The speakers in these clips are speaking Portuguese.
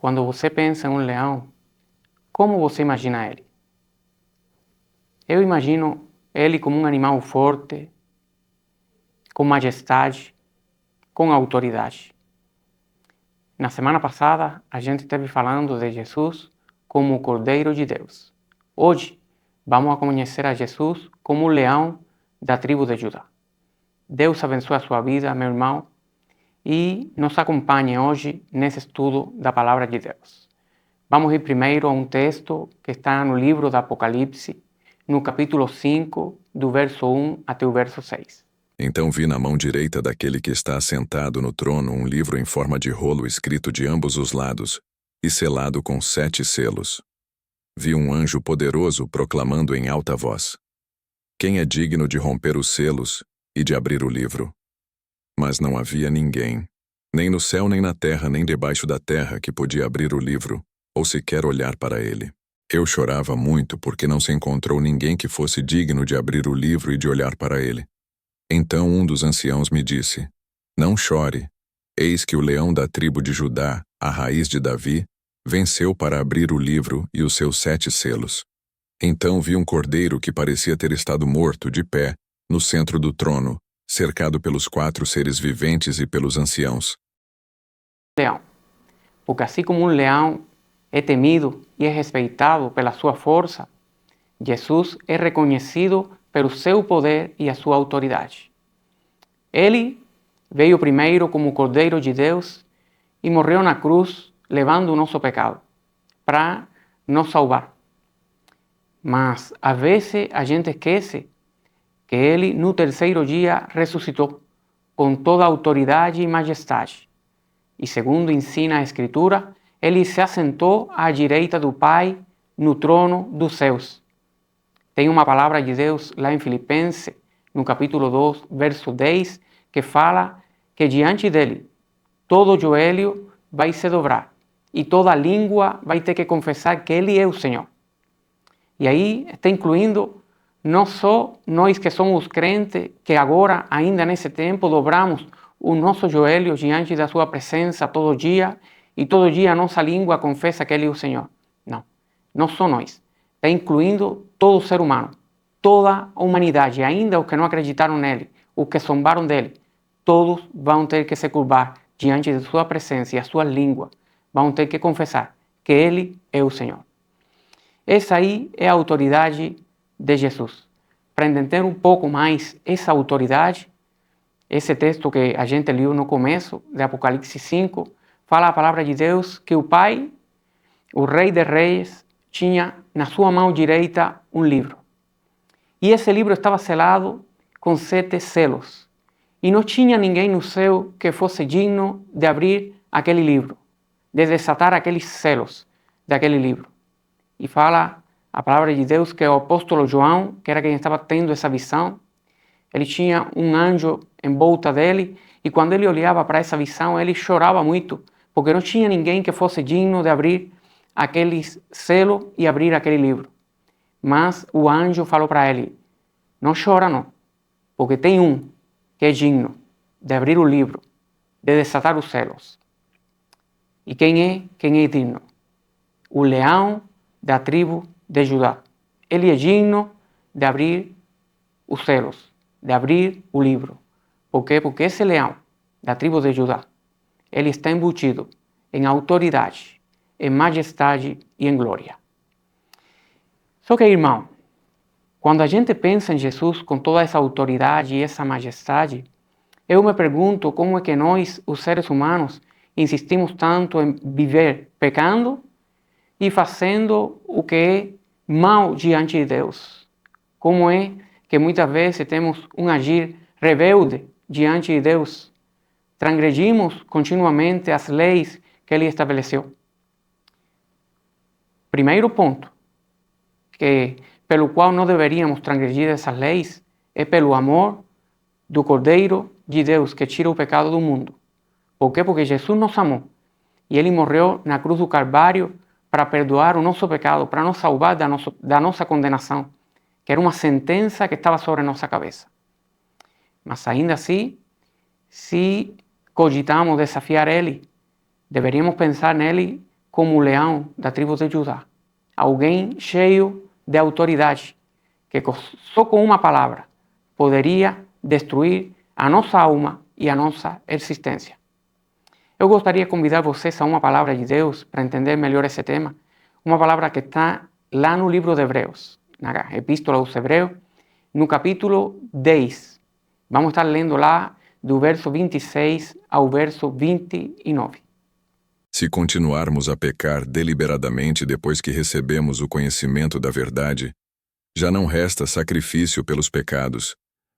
Quando você pensa em um leão, como você imagina ele? Eu imagino ele como um animal forte, com majestade, com autoridade. Na semana passada, a gente esteve falando de Jesus como o Cordeiro de Deus. Hoje, vamos a conhecer a Jesus como o leão da tribo de Judá. Deus abençoe a sua vida, meu irmão, e nos acompanhe hoje nesse estudo da Palavra de Deus. Vamos ir primeiro a um texto que está no livro do Apocalipse, no capítulo 5, do verso 1 até o verso 6. Então vi na mão direita daquele que está assentado no trono um livro em forma de rolo escrito de ambos os lados e selado com 7 selos. Vi um anjo poderoso proclamando em alta voz: Quem é digno de romper os selos e de abrir o livro? Mas não havia ninguém, nem no céu nem na terra nem debaixo da terra, que podia abrir o livro ou sequer olhar para ele. Eu chorava muito porque não se encontrou ninguém que fosse digno de abrir o livro e de olhar para ele. Então um dos anciãos me disse: Não chore, eis que o leão da tribo de Judá, a raiz de Davi, venceu para abrir o livro e os seus 7 selos. Então vi um cordeiro que parecia ter estado morto, de pé, no centro do trono, cercado pelos 4 seres viventes e pelos anciãos. Leão, porque assim como um leão é temido e é respeitado pela sua força, Jesus é reconhecido pelo seu poder e a sua autoridade. Ele veio primeiro como o Cordeiro de Deus e morreu na cruz levando o nosso pecado, para nos salvar. Mas às vezes a gente esquece que ele no terceiro dia ressuscitou com toda a autoridade e majestade. E segundo ensina a Escritura, ele se assentou à direita do Pai no trono dos céus. Tem uma palavra de Deus lá em Filipenses, no capítulo 2, verso 10, que fala que diante dele todo joelho vai se dobrar e toda língua vai ter que confessar que ele é o Senhor. E aí está incluindo não só nós que somos crentes, que agora, ainda nesse tempo, dobramos o nosso joelho diante da sua presença todo dia e todo dia a nossa língua confessa que ele é o Senhor. Não só nós. Está incluindo todo ser humano, toda a humanidade, ainda os que não acreditaram nele, os que zombaram dele, todos vão ter que se curvar diante de sua presença e a sua língua vão ter que confessar que ele é o Senhor. Essa aí é a autoridade de Jesus. Para entender um pouco mais essa autoridade, esse texto que a gente leu no começo, de Apocalipse 5, fala a palavra de Deus que o Pai, o Rei de Reis, tinha na sua mão direita um livro. E esse livro estava selado com 7 selos. E não tinha ninguém no céu que fosse digno de abrir aquele livro, de desatar aqueles selos daquele livro. E fala a palavra de Deus que o apóstolo João, que era quem estava tendo essa visão, ele tinha um anjo em volta dele e quando ele olhava para essa visão, ele chorava muito, porque não tinha ninguém que fosse digno de abrir aquele selo e abrir aquele livro. Mas o anjo falou para ele: não chora não, porque tem um que é digno de abrir o livro, de desatar os selos. E quem é? Quem é digno? O leão da tribo de Judá. Ele é digno de abrir os selos, de abrir o livro. Por quê? Porque esse leão da tribo de Judá, ele está embutido em autoridade, em majestade e em glória. Só que, irmão, quando a gente pensa em Jesus com toda essa autoridade e essa majestade, eu me pergunto como é que nós, os seres humanos, insistimos tanto em viver pecando e fazendo o que é mal diante de Deus. Como é que muitas vezes temos um agir rebelde diante de Deus? Transgredimos continuamente as leis que Ele estabeleceu. Primeiro ponto, que pelo qual não deveríamos transgredir essas leis, é pelo amor do Cordeiro de Deus que tira o pecado do mundo. Por quê? Porque Jesus nos amou e Ele morreu na cruz do Calvário para perdoar o nosso pecado, para nos salvar da nossa condenação, que era uma sentença que estava sobre a nossa cabeça. Mas ainda assim, se cogitamos desafiar Ele, deveríamos pensar nele como o leão da tribo de Judá. Alguém cheio de autoridade, que só com uma palavra poderia destruir a nossa alma e a nossa existência. Eu gostaria de convidar vocês a uma palavra de Deus para entender melhor esse tema. Uma palavra que está lá no livro de Hebreus, na Epístola aos Hebreus, no capítulo 10. Vamos estar lendo lá do verso 26 ao verso 29. Se continuarmos a pecar deliberadamente depois que recebemos o conhecimento da verdade, já não resta sacrifício pelos pecados,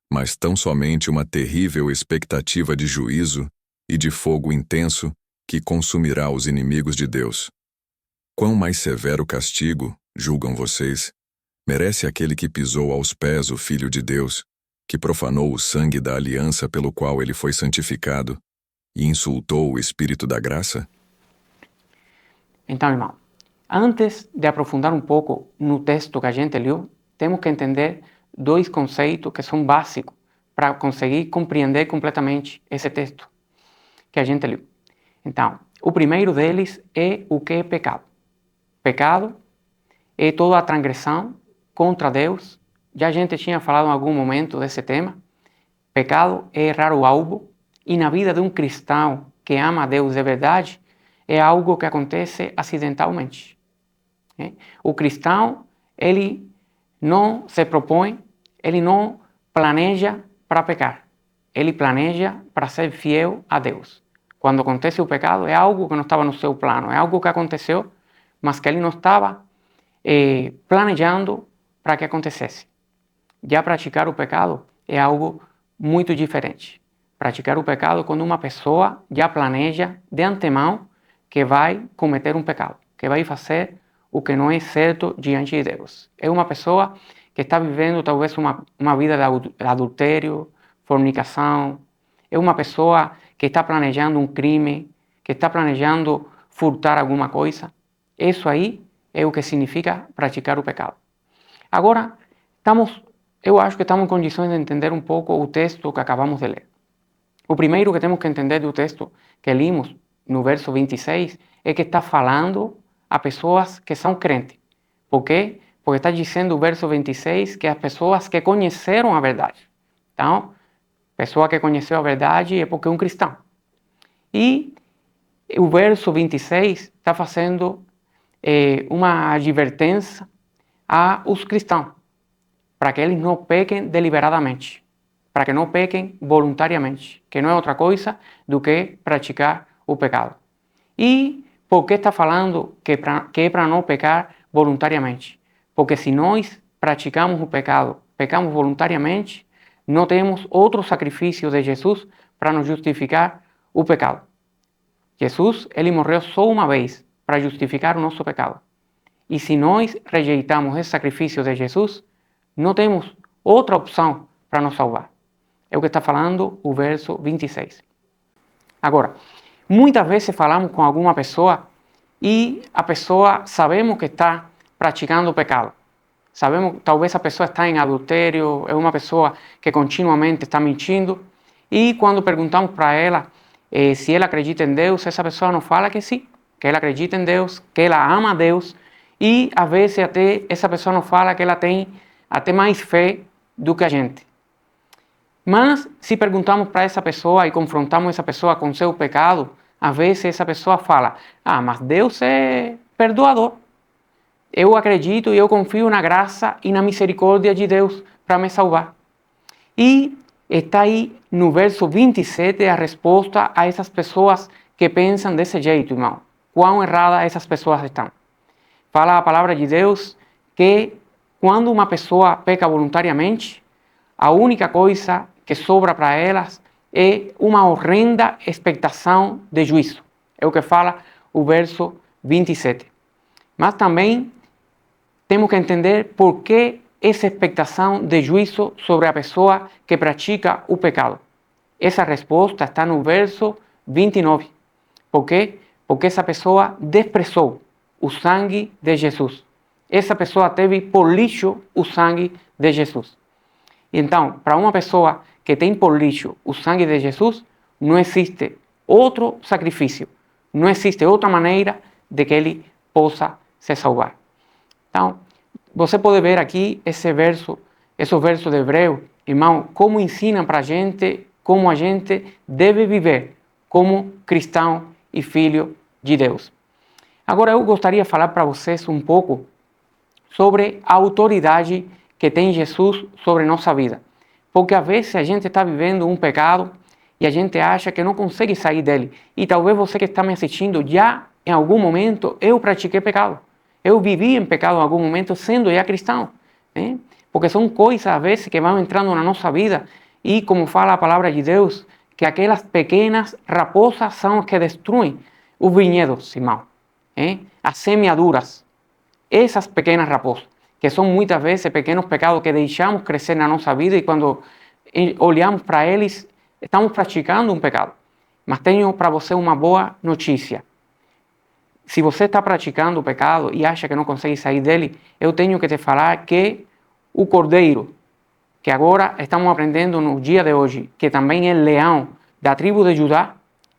mas tão somente uma terrível expectativa de juízo e de fogo intenso que consumirá os inimigos de Deus. Quão mais severo castigo, julgam vocês, merece aquele que pisou aos pés o Filho de Deus, que profanou o sangue da aliança pelo qual ele foi santificado e insultou o Espírito da graça? Então, irmão, antes de aprofundar um pouco no texto que a gente leu, temos que entender dois conceitos que são básicos para conseguir compreender completamente esse texto que a gente leu. Então, o primeiro deles é o que é pecado. Pecado é toda a transgressão contra Deus. Já a gente tinha falado em algum momento desse tema. Pecado é errar o alvo, e na vida de um cristão que ama a Deus de verdade, é algo que acontece acidentalmente. O cristão, ele não se propõe, ele não planeja para pecar. Ele planeja para ser fiel a Deus. Quando acontece o pecado, é algo que não estava no seu plano, é algo que aconteceu, mas que ele não estava planejando para que acontecesse. Já praticar o pecado é algo muito diferente. Praticar o pecado é quando uma pessoa já planeja de antemão que vai cometer um pecado, que vai fazer o que não é certo diante de Deus. É uma pessoa que está vivendo talvez uma vida de adultério, fornicação. É uma pessoa que está planejando um crime, que está planejando furtar alguma coisa. Isso aí é o que significa praticar o pecado. Agora, eu acho que estamos em condições de entender um pouco o texto que acabamos de ler. O primeiro que temos que entender do texto que lemos no verso 26 é que está falando a pessoas que são crentes. Por quê? Porque está dizendo o verso 26 que as pessoas que conheceram a verdade. Então, pessoa que conheceu a verdade é porque é um cristão. E o verso 26 está fazendo uma advertência aos cristãos, para que eles não pequem deliberadamente, para que não pequem voluntariamente, que não é outra coisa do que praticar o pecado. E por que está falando que é para não pecar voluntariamente? Porque se nós praticamos o pecado, pecamos voluntariamente, não temos outro sacrifício de Jesus para nos justificar o pecado. Jesus, ele morreu só uma vez para justificar o nosso pecado. E se nós rejeitamos esse sacrifício de Jesus, não temos outra opção para nos salvar. É o que está falando o verso 26. Agora, muitas vezes falamos com alguma pessoa e a pessoa sabemos que está praticando o pecado. Sabemos, talvez a pessoa está em adultério, é uma pessoa que continuamente está mentindo. E quando perguntamos para ela se ela acredita em Deus, essa pessoa nos fala que sim, que ela acredita em Deus, que ela ama a Deus. E às vezes até essa pessoa nos fala que ela tem até mais fé do que a gente. Mas se perguntamos para essa pessoa e confrontamos essa pessoa com seu pecado, às vezes essa pessoa fala: mas Deus é perdoador. Eu acredito e eu confio na graça e na misericórdia de Deus para me salvar. E está aí no verso 27 a resposta a essas pessoas que pensam desse jeito, irmão. Quão erradas essas pessoas estão. Fala a palavra de Deus que quando uma pessoa peca voluntariamente, a única coisa que sobra para elas é uma horrenda expectação de juízo. É o que fala o verso 27. Mas também temos que entender por que essa expectação de juízo sobre a pessoa que pratica o pecado. Essa resposta está no verso 29. Por quê? Porque essa pessoa desprezou o sangue de Jesus. Essa pessoa teve por lixo o sangue de Jesus. Então, para uma pessoa que tem por lixo o sangue de Jesus, não existe outro sacrifício, não existe outra maneira de que ele possa se salvar. Então, você pode ver aqui esses versos de Hebreu, irmão, como ensinam para a gente como a gente deve viver como cristão e filho de Deus. Agora, eu gostaria de falar para vocês um pouco sobre a autoridade que tem Jesus sobre nossa vida. Porque às vezes a gente está vivendo um pecado e a gente acha que não consegue sair dele. E talvez você que está me assistindo, já em algum momento eu pratiquei pecado. Eu vivi em pecado em algum momento sendo já cristão. Né? Porque são coisas às vezes que vão entrando na nossa vida e, como fala a palavra de Deus, que aquelas pequenas raposas são as que destruem os vinhedos, irmão. As semeaduras. Essas pequenas raposas, que são muitas vezes pequenos pecados que deixamos crescer na nossa vida e quando olhamos para eles, estamos praticando um pecado. Mas tenho para você uma boa notícia. Se você está praticando o pecado e acha que não consegue sair dele, eu tenho que te falar que o Cordeiro, que agora estamos aprendendo no dia de hoje, que também é leão da tribo de Judá,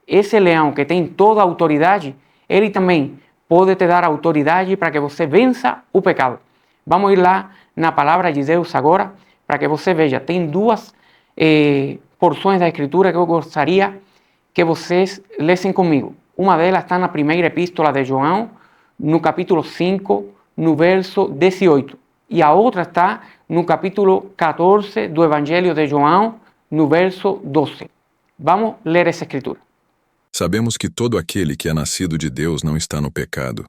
esse leão que tem toda a autoridade, ele também pode te dar autoridade para que você vença o pecado. Vamos ir lá na palavra de Deus agora, para que você veja. Tem duas porções da Escritura que eu gostaria que vocês lessem comigo. Uma delas está na primeira epístola de João, no capítulo 5, no verso 18. E a outra está no capítulo 14 do Evangelho de João, no verso 12. Vamos ler essa Escritura. Sabemos que todo aquele que é nascido de Deus não está no pecado.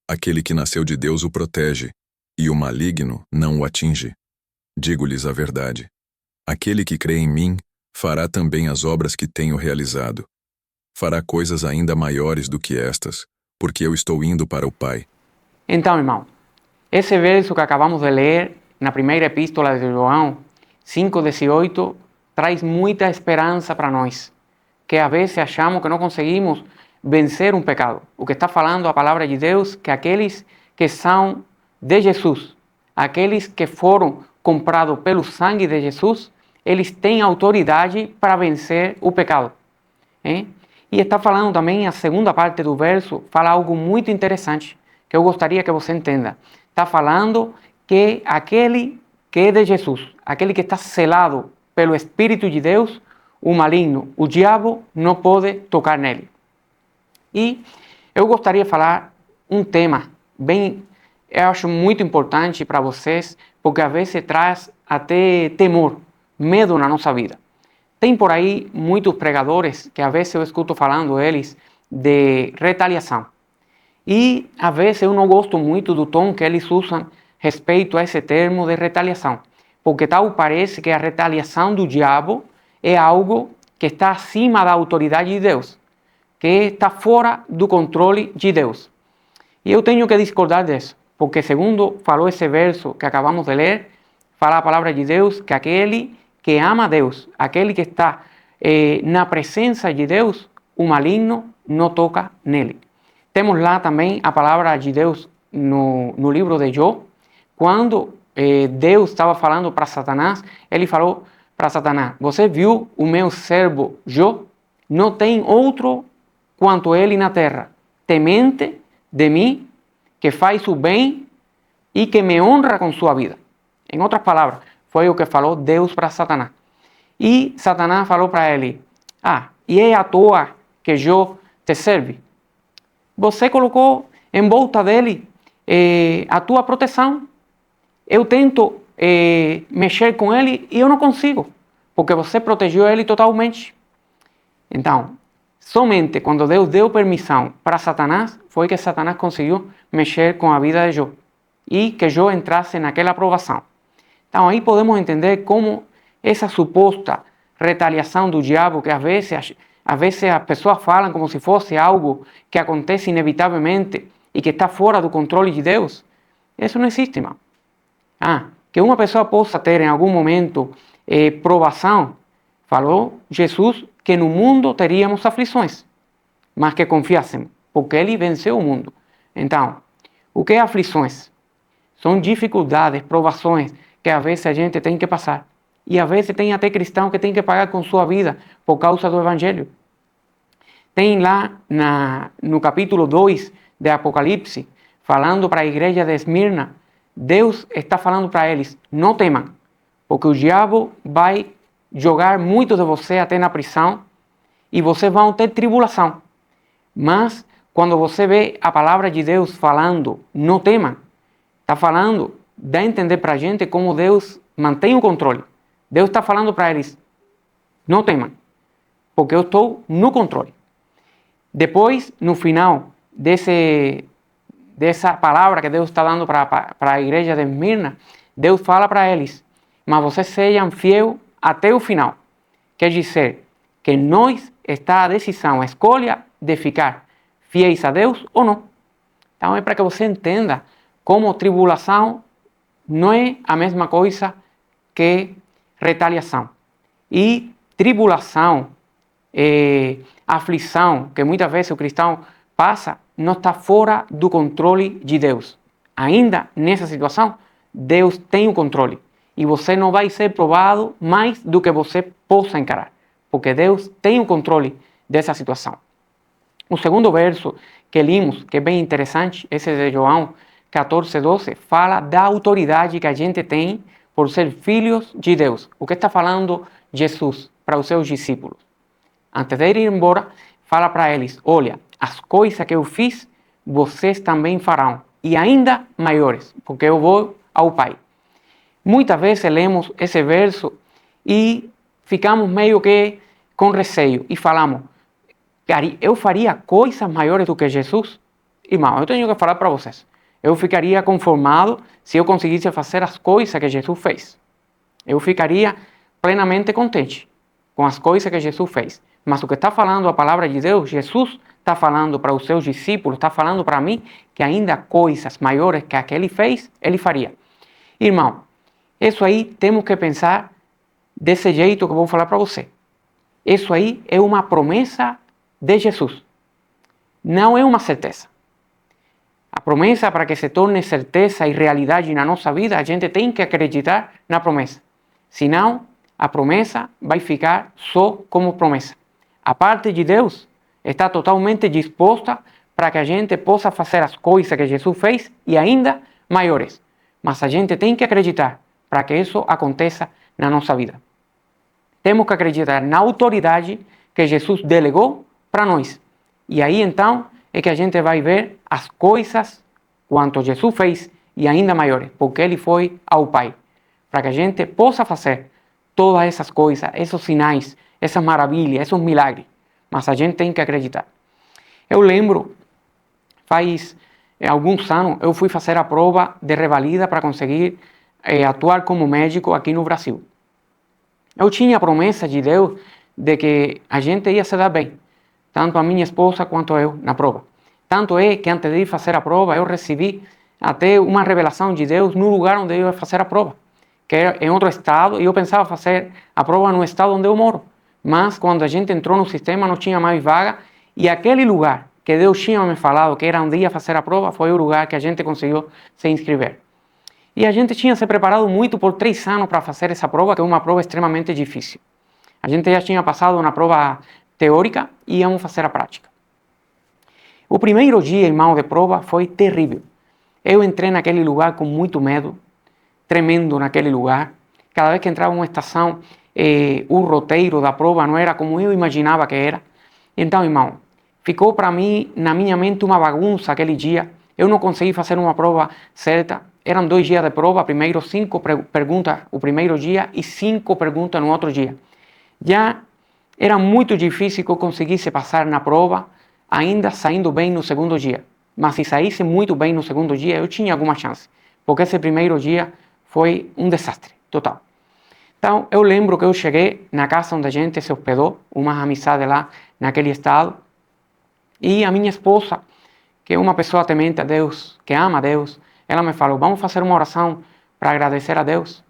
Aquele que nasceu de Deus o protege, e o maligno não o atinge. Digo-lhes a verdade. Aquele que crê em mim fará também as obras que tenho realizado. Fará coisas ainda maiores do que estas, porque eu estou indo para o Pai. Então, irmão, esse verso que acabamos de ler na primeira epístola de João, 5:18, traz muita esperança para nós, que às vezes achamos que não conseguimos vencer um pecado. O que está falando a palavra de Deus, que aqueles que são de Jesus, aqueles que foram comprados pelo sangue de Jesus, eles têm autoridade para vencer o pecado. E está falando também, a segunda parte do verso, fala algo muito interessante, que eu gostaria que você entenda. Está falando que aquele que é de Jesus, aquele que está selado pelo Espírito de Deus, o maligno, o diabo, não pode tocar nele. E eu gostaria de falar um tema eu acho muito importante para vocês, porque às vezes traz até temor, medo na nossa vida. Tem por aí muitos pregadores que às vezes eu escuto falando eles de retaliação. E às vezes eu não gosto muito do tom que eles usam respeito a esse termo de retaliação, porque tal parece que a retaliação do diabo é algo que está acima da autoridade de Deus, que está fora do controle de Deus. E eu tenho que discordar disso, porque segundo falou esse verso que acabamos de ler, fala a palavra de Deus que aquele que ama a Deus, aquele que está na presença de Deus, o maligno não toca nele. Temos lá também a palavra de Deus no livro de Jó, quando Deus estava falando para Satanás, ele falou para Satanás: você viu o meu servo Jó? Não tem outro quanto ele na terra, temente de mim, que faz o bem e que me honra com sua vida. Em outras palavras, foi o que falou Deus para Satanás. E Satanás falou para ele: e é à toa que Jó te serve? Você colocou em volta dele a tua proteção. Eu tento mexer com ele e eu não consigo, porque você protegeu ele totalmente. Então, somente quando Deus deu permissão para Satanás, foi que Satanás conseguiu mexer com a vida de Jó e que Jó entrasse naquela aprovação. Então, aí podemos entender como essa suposta retaliação do diabo, que às vezes as pessoas falam como se fosse algo que acontece inevitavelmente e que está fora do controle de Deus, isso não existe, irmão. Que uma pessoa possa ter em algum momento provação, falou Jesus que no mundo teríamos aflições, mas que confiássemos, porque ele venceu o mundo. Então, o que é aflições? São dificuldades, provações que às vezes a gente tem que passar. E às vezes tem até cristão que tem que pagar com sua vida por causa do Evangelho. Tem lá no capítulo 2 de Apocalipse, falando para a igreja de Esmirna, Deus está falando para eles, não temam, porque o diabo vai jogar muitos de você até na prisão e vocês vão ter tribulação. Mas quando você vê a palavra de Deus falando, não temam, está falando, dá a entender para a gente como Deus mantém o controle. Deus está falando para eles, não temam, porque eu estou no controle. Depois, no final dessa palavra que Deus está dando para a igreja de Esmirna, Deus fala para eles, mas vocês sejam fiéis até o final. Quer dizer, que nós está a decisão, a escolha de ficar fiéis a Deus ou não. Então é para que você entenda como tribulação não é a mesma coisa que retaliação. E tribulação, aflição, que muitas vezes o cristão passa, não está fora do controle de Deus. Ainda nessa situação, Deus tem o controle. E você não vai ser provado mais do que você possa encarar. Porque Deus tem o controle dessa situação. O segundo verso que lemos, que é bem interessante, esse de João 14:12, fala da autoridade que a gente tem por ser filhos de Deus. O que está falando Jesus para os seus discípulos? Antes de ir embora, fala para eles, olha, as coisas que eu fiz, vocês também farão, e ainda maiores, porque eu vou ao Pai. Muitas vezes lemos esse verso e ficamos meio que com receio e falamos, eu faria coisas maiores do que Jesus? Irmão, eu tenho que falar para vocês. Eu ficaria conformado se eu conseguisse fazer as coisas que Jesus fez. Eu ficaria plenamente contente com as coisas que Jesus fez. Mas o que está falando a palavra de Deus, Jesus está falando para os seus discípulos, está falando para mim que ainda coisas maiores que aquele fez, ele faria. Irmão, isso aí temos que pensar desse jeito que eu vou falar para você. Isso aí é uma promessa de Jesus. Não é uma certeza. A promessa, para que se torne certeza e realidade na nossa vida, a gente tem que acreditar na promessa. Senão, a promessa vai ficar só como promessa. A parte de Deus está totalmente disposta para que a gente possa fazer as coisas que Jesus fez e ainda maiores. Mas a gente tem que acreditar para que isso aconteça na nossa vida. Temos que acreditar na autoridade que Jesus delegou para nós. E aí então é que a gente vai ver as coisas quanto Jesus fez e ainda maiores, porque ele foi ao Pai, para que a gente possa fazer todas essas coisas, esses sinais, essas maravilhas, esses milagres. Mas a gente tem que acreditar. Eu lembro, faz alguns anos, eu fui fazer a prova de revalida para conseguir atuar como médico aqui no Brasil. Eu tinha a promessa de Deus de que a gente ia se dar bem, tanto a minha esposa quanto eu, na prova. Tanto é que antes de ir fazer a prova, eu recebi até uma revelação de Deus no lugar onde eu ia fazer a prova, que era em outro estado, e eu pensava fazer a prova no estado onde eu moro. Mas quando a gente entrou no sistema, não tinha mais vaga, e aquele lugar que Deus tinha me falado que era onde ia fazer a prova, foi o lugar que a gente conseguiu se inscrever. E a gente tinha se preparado muito por 3 anos para fazer essa prova, que é uma prova extremamente difícil. A gente já tinha passado na prova teórica e íamos fazer a prática. O primeiro dia, irmão, de prova foi terrível. Eu entrei naquele lugar com muito medo, tremendo naquele lugar. Cada vez que entrava em uma estação, o roteiro da prova não era como eu imaginava que era. Então, irmão, ficou para mim, na minha mente, uma bagunça aquele dia. Eu não consegui fazer uma prova certa. Eram 2 dias de prova, primeiro 5 perguntas o primeiro dia e 5 perguntas no outro dia. Já era muito difícil que eu conseguisse passar na prova, ainda saindo bem no segundo dia. Mas se saísse muito bem no segundo dia, eu tinha alguma chance. Porque esse primeiro dia foi um desastre total. Então, eu lembro que eu cheguei na casa onde a gente se hospedou, uma amizade lá naquele estado. E a minha esposa, que é uma pessoa temente a Deus, que ama a Deus, ela me falou, vamos fazer uma oração para agradecer a Deus.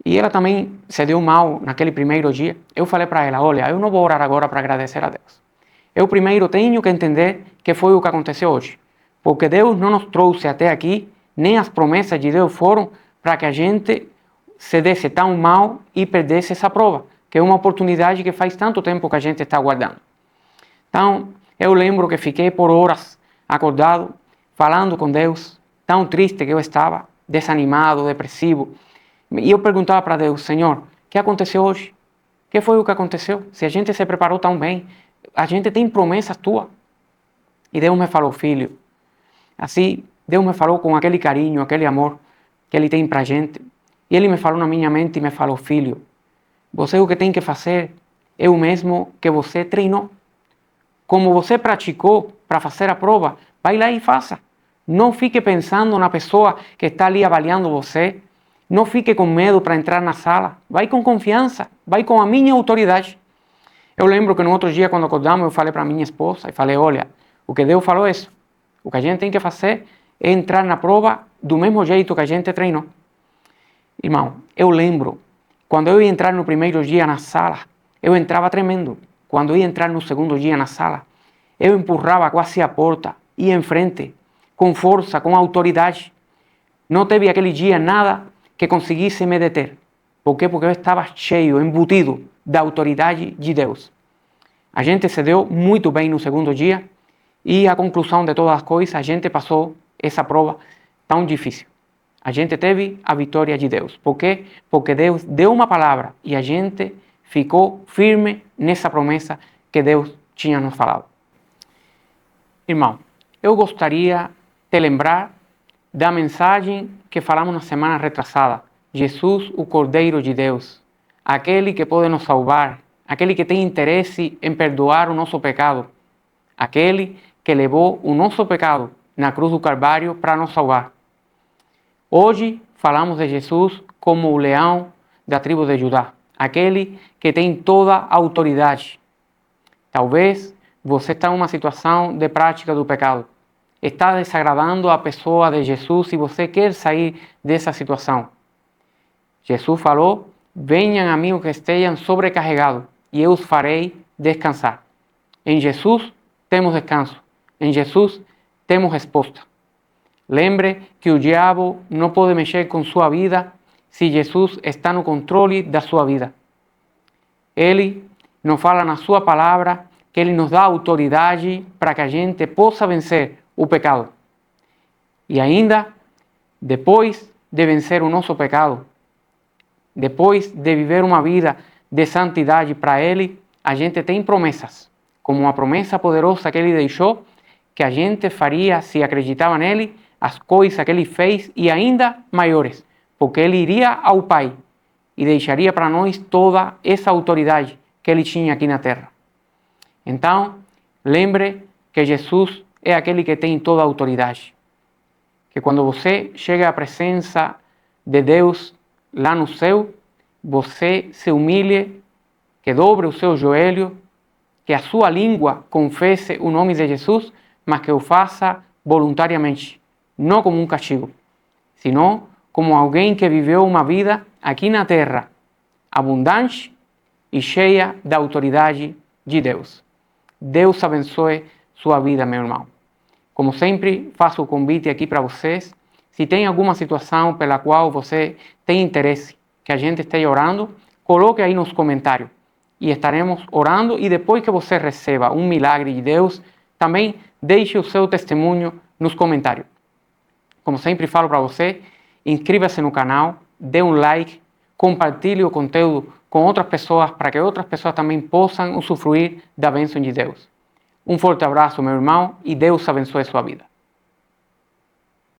E ela também se deu mal naquele primeiro dia. Eu falei para ela, olha, eu não vou orar agora para agradecer a Deus. Eu primeiro tenho que entender que foi o que aconteceu hoje. Porque Deus não nos trouxe até aqui, nem as promessas de Deus foram para que a gente se desse tão mal e perdesse essa prova, que é uma oportunidade que faz tanto tempo que a gente está aguardando. Então, eu lembro que fiquei por horas acordado, falando com Deus, tão triste que eu estava, desanimado, depressivo. E eu perguntava para Deus: Senhor, o que aconteceu hoje? O que foi o que aconteceu? Se a gente se preparou tão bem, a gente tem promessas tuas. E Deus me falou: filho, assim, Deus me falou com aquele carinho, aquele amor que Ele tem para a gente. E Ele me falou na minha mente e me falou: filho, você o que tem que fazer é o mesmo que você treinou. Como você praticou para fazer a prova, vai lá e faça. Não fique pensando na pessoa que está ali avaliando você. Não fique com medo para entrar na sala. Vai com confiança, vai com a minha autoridade. Eu lembro que no outro dia, quando acordamos, eu falei para minha esposa e falei: olha, o que Deus falou é isso. O que a gente tem que fazer é entrar na prova do mesmo jeito que a gente treinou. Irmão, eu lembro, quando eu ia entrar no primeiro dia na sala, eu entrava tremendo. Quando eu ia entrar no segundo dia na sala, eu empurrava quase a porta, ia em frente, com força, com autoridade. Não teve aquele dia nada que conseguisse me deter. Por quê? Porque eu estava cheio, embutido da autoridade de Deus. A gente se deu muito bem no segundo dia e a conclusão de todas as coisas, a gente passou essa prova tão difícil. A gente teve a vitória de Deus. Por quê? Porque Deus deu uma palavra e a gente ficou firme nessa promessa que Deus tinha nos falado. Irmão, eu gostaria de lembrar da mensagem que falamos na semana retrasada. Jesus, o Cordeiro de Deus, aquele que pode nos salvar, aquele que tem interesse em perdoar o nosso pecado, aquele que levou o nosso pecado na cruz do Calvário para nos salvar. Hoje falamos de Jesus como o leão da tribo de Judá, aquele que tem toda a autoridade. Talvez você está em uma situação de prática do pecado. Está desagradando a pessoa de Jesus e você quer sair dessa situação. Jesus falou: venham a mim os que estejam sobrecarregados e eu os farei descansar. Em Jesus temos descanso. Em Jesus temos resposta. Lembre que o diabo não pode mexer com sua vida se Jesus está no controle da sua vida. Ele nos fala na sua palavra que Ele nos dá autoridade para que a gente possa vencer o pecado. E ainda, depois de vencer o nosso pecado, depois de viver uma vida de santidade para Ele, a gente tem promessas, como uma promessa poderosa que Ele deixou, que a gente faria, se acreditava nele, as coisas que Ele fez e ainda maiores, porque Ele iria ao Pai e deixaria para nós toda essa autoridade que Ele tinha aqui na terra. Então, lembre que Jesus é aquele que tem toda a autoridade. Que quando você chega à presença de Deus lá no céu, você se humilhe, que dobre o seu joelho, que a sua língua confesse o nome de Jesus, mas que o faça voluntariamente, não como um castigo, senão como alguém que viveu uma vida aqui na terra, abundante e cheia da autoridade de Deus. Deus abençoe sua vida, meu irmão. Como sempre, faço o convite aqui para vocês. Se tem alguma situação pela qual você tem interesse que a gente esteja orando, coloque aí nos comentários e estaremos orando. E depois que você receba um milagre de Deus, também deixe o seu testemunho nos comentários. Como sempre falo para você, inscreva-se no canal, dê um like, compartilhe o conteúdo com outras pessoas para que outras pessoas também possam usufruir da bênção de Deus. Um forte abraço, meu irmão, e Deus abençoe sua vida.